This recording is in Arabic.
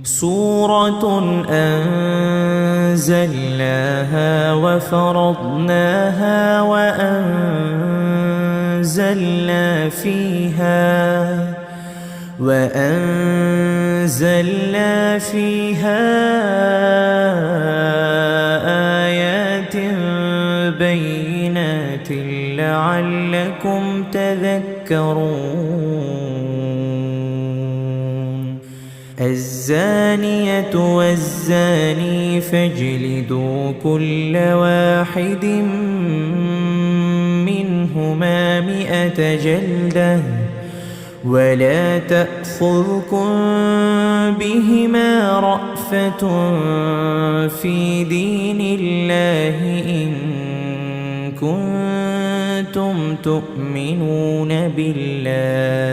سورة أنزلناها وفرضناها وأنزلنا فيها آيات بينات لعلكم تذكرون الزانية والزاني فاجلدوا كل واحد منهما 100 جلدة ولا تأخذكم بهما رأفة في دين الله إن كنتم تؤمنون بالله